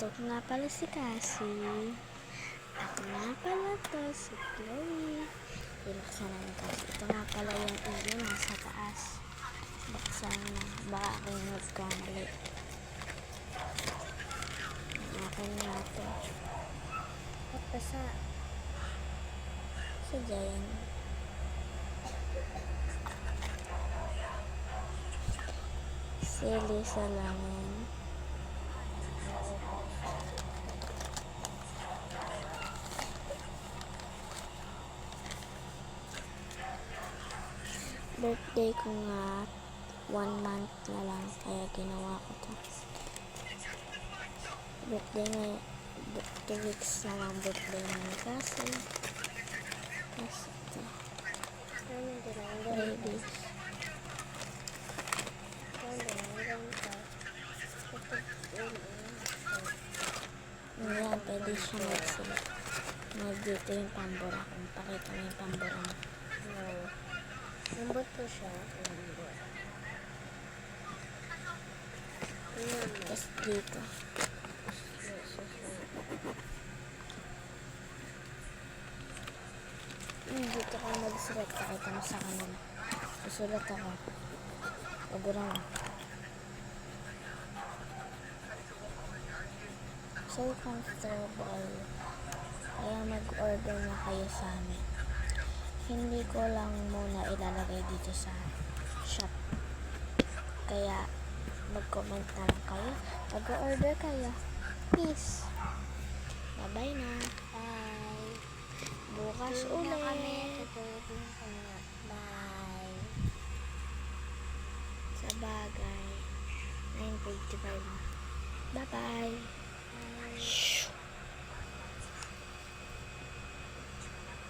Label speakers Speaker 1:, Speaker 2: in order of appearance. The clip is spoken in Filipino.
Speaker 1: Ito nga pala si Cassie. Ako nga pala to, si Chloe. Binuksan na ni Cassie. Ito nga pala yung iyo nasa taas. Buksan na. Baka aking nagkamali. Akin nga to. At basa. Sadya yan. Sili sa lamin. Birthday ko nga 1 month na lang kaya ginawa ko to. Birthday nga 2 weeks na lang birthday na ni Cassie. Tapos ito baby. Ayan, pwede siya magsulat. Dito yung pambura. Kung pakita mo yung pambura mo. Lambot po siya. Tapos dito. Dito ka magsulat. Pakita mo sa kanila. Susulat ako. Pabura mo. So comfortable. Kaya mag-order na kayo sa amin. Hindi ko lang muna ilalagay dito sa shop. Kaya mag-comment na lang kayo. Mag-order kayo. Peace. Bye-bye na. Bye. Bukas ulit. Bye. Sa bagay. 9:55 na. Bye-bye.